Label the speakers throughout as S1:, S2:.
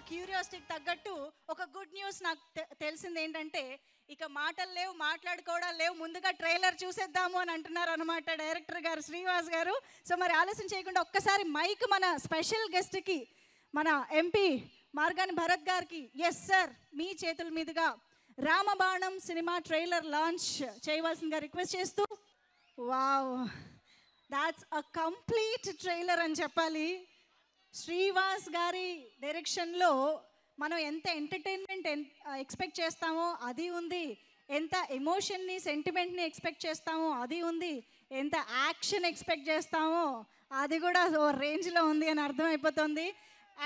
S1: క్యూరియాసిటీకి తగ్గట్టు ఒక good news నాకు తెలిసింది ఏంటంటే ఇక మాటలు లేవు, మాట్లాడుకోవడాలు లేవు, ముందుగా ట్రైలర్ చూసేద్దాము అని అంటున్నారు అనమాట డైరెక్టర్ గారు శ్రీనివాస్ గారు. సో మరి ఆలస్యం చేయకుండా ఒక్కసారి మైక్ మన స్పెషల్ గెస్ట్కి, మన ఎంపీ మార్గాని భరత్ గారికి, ఎస్ సార్, మీ చేతుల మీదుగా రామబాణం సినిమా ట్రైలర్ లాంచ్ చేయవలసిందిగా రిక్వెస్ట్ చేస్తూ. Wow, that's a complete trailer అని చెప్పాలి. శ్రీనివాస్ గారి డైరెక్షన్లో మనం ఎంత ఎంటర్టైన్మెంట్ ఎక్స్పెక్ట్ చేస్తామో అది ఉంది, ఎంత ఎమోషన్ని సెంటిమెంట్ని ఎక్స్పెక్ట్ చేస్తామో అది ఉంది, ఎంత యాక్షన్ ఎక్స్పెక్ట్ చేస్తామో అది కూడా ఓ రేంజ్లో ఉంది అని అర్థమైపోతుంది.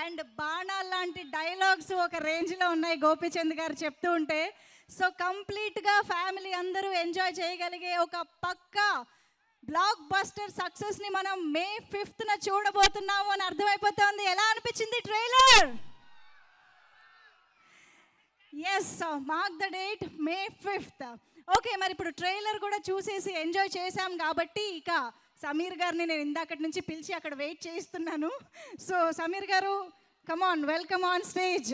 S1: అండ్ బాణాలు లాంటి డైలాగ్స్ ఒక రేంజ్లో ఉన్నాయి గోపీచంద్ గారు చెప్తూ ఉంటే. సో కంప్లీట్గా ఫ్యామిలీ అందరూ ఎంజాయ్ చేయగలిగే ఒక పక్కా బ్లాక్ బస్టర్ సక్సెస్ని మనం May 5th చూడబోతున్నాము అని అర్థమైపోతుంది. ఎలా అనిపించింది trailer? Yes, mark the date May 5th. Okay, మరి ఇప్పుడు ట్రైలర్ కూడా చూసేసి ఎంజాయ్ చేశాం కాబట్టి ఇక సమీర్ గారిని నేను ఇందాకటి నుంచి పిలిచి అక్కడ wait చేయిస్తున్నాను. So Sameer garu, come on, welcome on stage.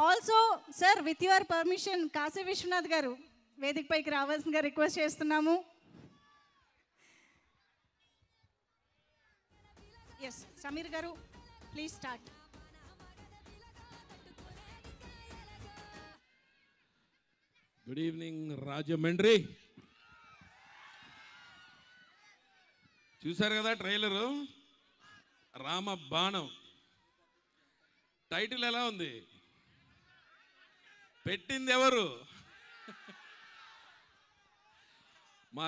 S1: Also sir, with your permission Kashi Vishwanath garu వేదిక పైకి రావాల్సిందిగా రిక్వెస్ట్ చేస్తున్నాము. Yes Sameer garu, please start.
S2: Good evening Rajahmundry. చూశారు కదా ట్రైలరు, రామబాణం. టైటిల్ ఎలా ఉంది? పెట్టింది ఎవరు? మా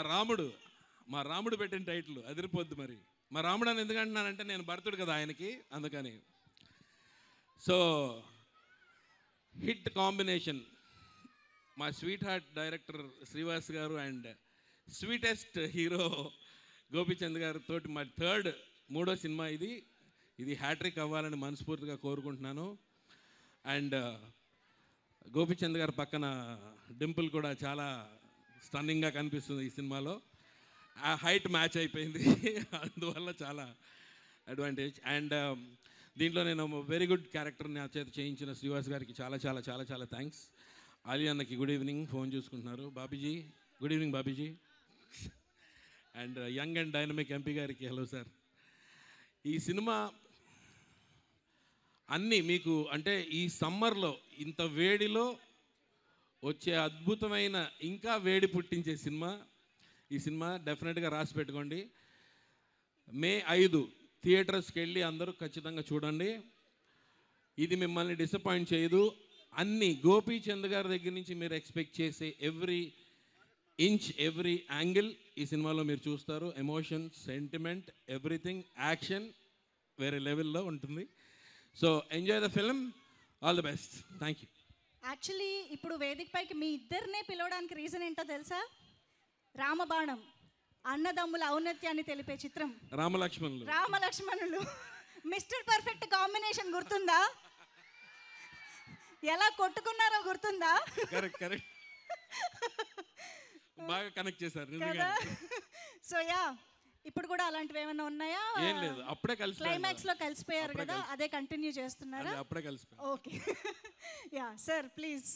S2: రాముడు పెట్టిన టైటిల్ అదిరిపోద్ది. మరి మా రాముడు అని ఎందుకంటున్నానంటే నేను భరతుడు కదా ఆయనకి, అందుకని. సో హిట్ కాంబినేషన్, మా స్వీట్ హార్ట్ డైరెక్టర్ శ్రీనివాస్ గారు అండ్ స్వీటెస్ట్ హీరో గోపీచంద్ గారు తోటి మా మూడో సినిమా ఇది హ్యాట్రిక్ అవ్వాలని మనస్ఫూర్తిగా కోరుకుంటున్నాను. అండ్ గోపీచంద్ గారు పక్కన డింపుల్ కూడా చాలా స్టన్నింగ్గా కనిపిస్తుంది ఈ సినిమాలో. ఆ హైట్ మ్యాచ్ అయిపోయింది, అందువల్ల చాలా అడ్వాంటేజ్. అండ్ దీంట్లో నేను వెరీ గుడ్ క్యారెక్టర్ నా చేత చేయించిన శ్రీనివాస్ గారికి చాలా చాలా చాలా చాలా థ్యాంక్స్. ఆలీ అన్నకి గుడ్ ఈవినింగ్, ఫోన్ చూసుకుంటున్నారు. Bobbyji, good evening Bobbyji. And young and dynamic MP గారికి హలో సార్. ఈ సినిమా అన్నీ మీకు అంటే ఈ సమ్మర్లో ఇంత వేడిలో వచ్చే అద్భుతమైన ఇంకా వేడి పుట్టించే సినిమా ఈ సినిమా. డెఫినెట్గా రాసి పెట్టుకోండి. May 5 థియేటర్స్కి వెళ్ళి అందరూ ఖచ్చితంగా చూడండి. ఇది మిమ్మల్ని డిసప్పాయింట్ చేయదు. అన్ని గోపీచంద్ గారి దగ్గర నుంచి మీరు ఎక్స్పెక్ట్ చేసే ఎవ్రీ ఇంచ్, ఎవ్రీ యాంగిల్ ఈ సినిమాలో మీరు చూస్తారు. ఎమోషన్, సెంటిమెంట్, ఎవ్రీథింగ్, యాక్షన్ వేరే లెవెల్లో ఉంటుంది. So enjoy the film. All the best. Thank you.
S1: Actually ఇప్పుడు వేదిక పైకి మీ ఇద్దరినే పిలవడానికి రీజన్ ఏంటో తెలుసా? రామబాణం, అన్నదమ్ముల ఔన్నత్యాన్ని తెలిపే చిత్రం. రామలక్ష్మణులు మిస్టర్ పర్ఫెక్ట్ కాంబినేషన్ గుర్తుందా? ఎలా కొట్టుకున్నారో గుర్తుందా?
S2: కరెక్ట్, బాగా కనెక్ట్ చేశారు.
S1: సో యా, ఇప్పుడు కూడా అలాంటివి ఏమైనా ఉన్నాయా?
S2: ఏం లేదు, అప్పుడే
S1: క్లైమాక్స్ లో కలిసిపోయారు కదా, అదే కంటిన్యూ చేస్తున్నారా?
S2: అప్పుడే కలిసిపోయారు.
S1: ఓకే. Yeah sir, please.